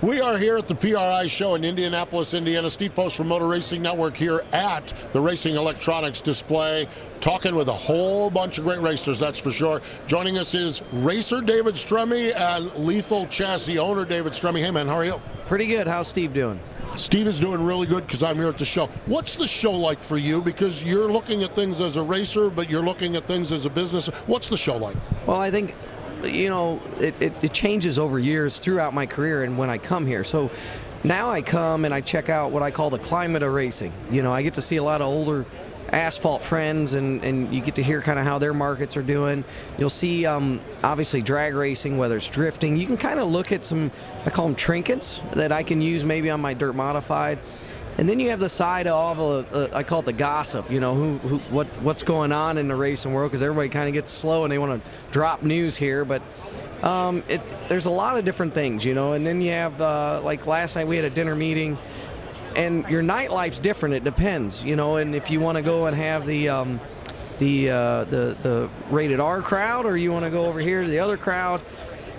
We are here at the PRI show in Indianapolis, Indiana. Steve Post from Motor Racing Network here at the Racing Electronics display, talking with a whole bunch of great racers, that's for sure. Joining us is racer David Stremme and Lethal Chassis owner David Stremme. Hey man, how are you? Pretty good. How's Steve doing? Steve is doing really good because I'm here at the show. What's the show like for you? Because you're looking at things as a racer, but you're looking at things as a business. What's the show like? Well, I think, you know, it changes over years throughout my career and when I come here. So now I come and I check out what I call the climate of racing. You know, I get to see a lot of older asphalt friends, and you get to hear kind of how their markets are doing. You'll see obviously drag racing, whether it's drifting. You can kind of look at some, I call them trinkets, that I can use maybe on my dirt modified. And then you have the side of I call it the gossip, you know, what's going on in the racing world, because everybody kind of gets slow and they want to drop news here. But there's a lot of different things, you know. And then you have, like last night we had a dinner meeting, and your nightlife's different. It depends, you know. And if you want to go and have the rated R crowd, or you want to go over here to the other crowd,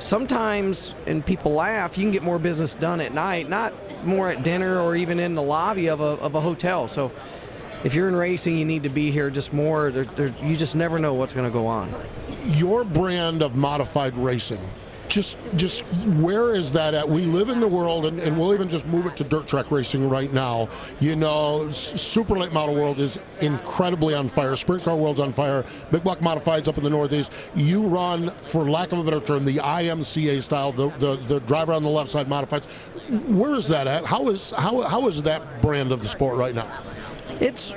sometimes, and people laugh, you can get more business done at night, not more at dinner or even in the lobby of a hotel. So if you're in racing, you need to be here just more. You just never know what's going to go on. Your brand of modified racing, just where is that at? We live in the world, and we'll even just move it to dirt track racing right now. You know, super late model world is incredibly on fire. Sprint car world's on fire. Big block modifieds up in the Northeast. You run, for lack of a better term, the IMCA style, the driver on the left side modifieds. Where is that at? How is that brand of the sport right now? It's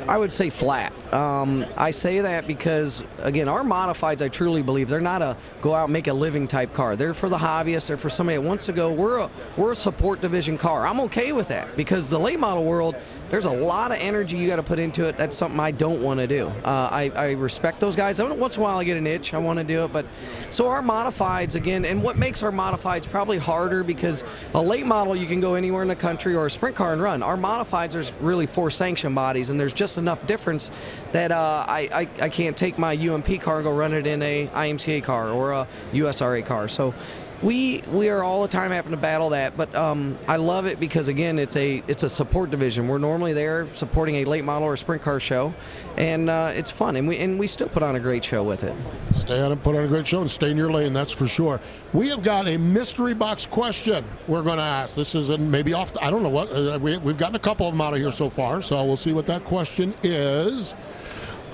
I would say flat. I say that because, again, our modifieds, I truly believe, they're not a go out and make a living type car. They're for the hobbyists. They're for somebody that wants to go. We're a support division car. I'm okay with that, because the late model world, there's a lot of energy you got to put into it. That's something I don't want to do. I respect those guys. Once in a while I get an itch. I want to do it. But so our modifieds, again, and what makes our modifieds probably harder, because a late model you can go anywhere in the country, or a sprint car and run. Our modifieds, there's really 4 sanction bodies, and there's just enough difference that I can't take my UMP car and go run it in a IMCA car or a USRA car. So we are all the time having to battle that, but I love it because, again, it's a support division. We're normally there supporting a late model or sprint car show, and it's fun, and we still put on a great show with it. Stay on and put on a great show and stay in your lane, that's for sure. We have got a mystery box question we're going to ask. This is maybe off, I don't know what, we've gotten a couple of them out of here so far, so we'll see what that question is.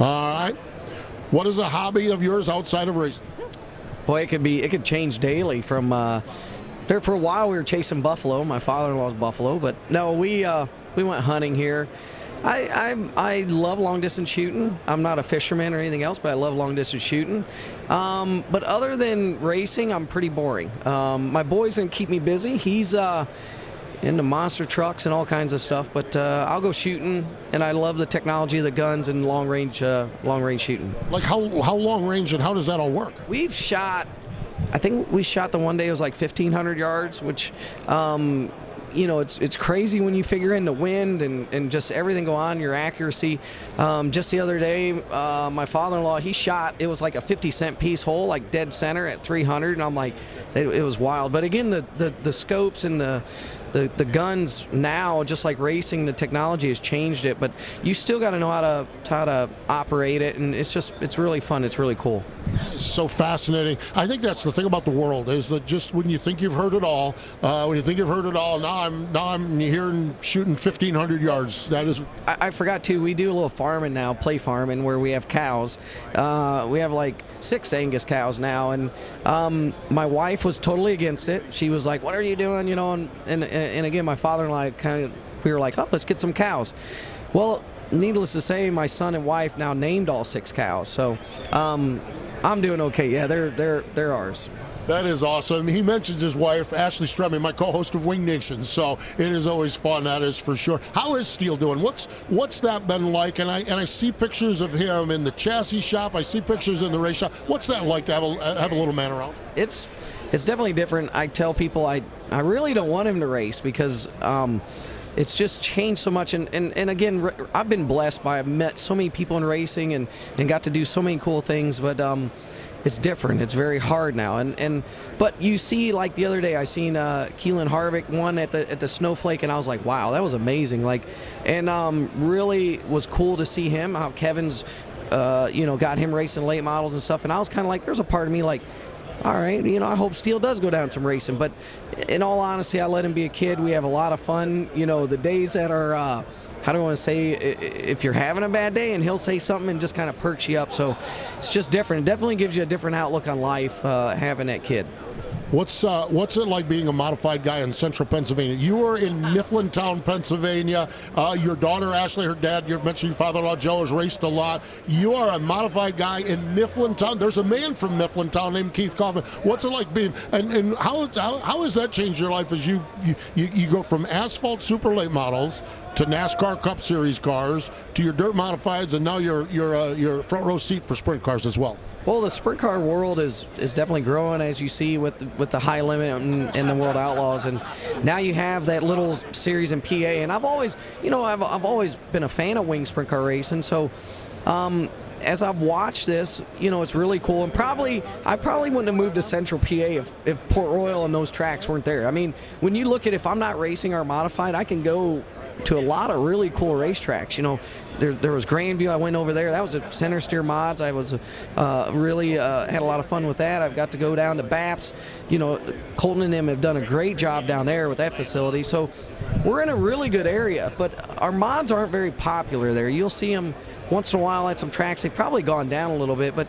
All right. What is a hobby of yours outside of racing? Boy, it could change daily. From there for a while we were chasing buffalo. My father-in-law's buffalo, but no, we went hunting here. I love long distance shooting. I'm not a fisherman or anything else, but I love long distance shooting. But other than racing, I'm pretty boring. My boy's gonna keep me busy. He's into monster trucks and all kinds of stuff, but I'll go shooting, and I love the technology of the guns and long range shooting. Like how long range, and how does that all work? We've shot, I think we shot the one day, it was like 1,500 yards, which you know, it's crazy when you figure in the wind and just everything go on, your accuracy. Just the other day, my father-in-law, he shot, it was like a 50-cent piece hole, like dead center at 300, and I'm like, it was wild. But again, the scopes and the guns now, just like racing, the technology has changed it, but you still got to know how to operate it, and it's really fun. It's really cool. It's so fascinating. I think that's the thing about the world, is that just when you think you've heard it all, now I'm here and shooting 1,500 yards. That is. I forgot too. We do a little farming now, play farming, where we have cows. We have like 6 Angus cows now, and my wife was totally against it. She was like, "What are you doing?" You know, and again, my father-in-law we were like, "Oh, let's get some cows." Well, needless to say, my son and wife now named all 6 cows. So I'm doing okay. Yeah, they're ours. That is awesome. He mentions his wife, Ashley Stremme, my co-host of Wing Nation, so it is always fun, that is for sure. How is Steele doing? What's that been like? And I see pictures of him in the chassis shop. I see pictures in the race shop. What's that like to have a little man around? It's definitely different. I tell people I really don't want him to race, because it's just changed so much, and again, I've been blessed I've met so many people in racing and got to do so many cool things, but it's different. It's very hard now. But you see, like the other day, I seen Keelan Harvick won at the Snowflake, and I was like, wow, that was amazing. Really was cool to see him. How Kevin's, got him racing late models and stuff. And I was kind of like, there's a part of me like, all right, I hope Steele does go down some racing. But in all honesty, I let him be a kid. We have a lot of fun. The days that are, how do I want to say, if you're having a bad day, and he'll say something and just kind of perks you up. So it's just different. It definitely gives you a different outlook on life having that kid. What's it like being a modified guy in central Pennsylvania? You were in Mifflintown, Pennsylvania. Your daughter Ashley, her dad, you mentioned your father-in-law Joe, has raced a lot. You are a modified guy in Mifflintown. There's a man from Mifflintown named Keith Kaufman. What's it like being, and how has that changed your life as you go from asphalt super late models to NASCAR Cup Series cars to your dirt modifieds, and now you're front row seat for sprint cars as well? Well, the sprint car world is definitely growing, as you see with the high limit and the World Outlaws, and now you have that little series in PA. And I've always, I've always been a fan of wing sprint car racing. So, as I've watched this, it's really cool. And I probably wouldn't have moved to Central PA if Port Royal and those tracks weren't there. I mean, when you look at, if I'm not racing or modified, I can go to a lot of really cool racetracks. There was Grandview. I went over there. That was a center steer mods. I was really had a lot of fun with that. I've got to go down to BAPS. Colton and them have done a great job down there with that facility. So we're in a really good area, but our mods aren't very popular there. You'll see them once in a while at some tracks. They've probably gone down a little bit, but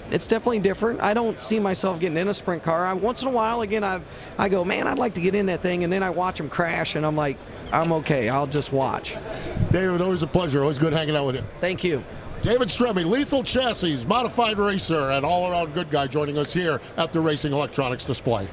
it's definitely different. I don't see myself getting in a sprint car. Once in a while, again, I go, man, I'd like to get in that thing, and then I watch them crash, and I'm like, I'm okay. I'll just watch. David, always a pleasure. Always good hanging out with you. Thank you. David Stremme, Lethal Chassis, modified racer, and all-around good guy, joining us here at the Racing Electronics display.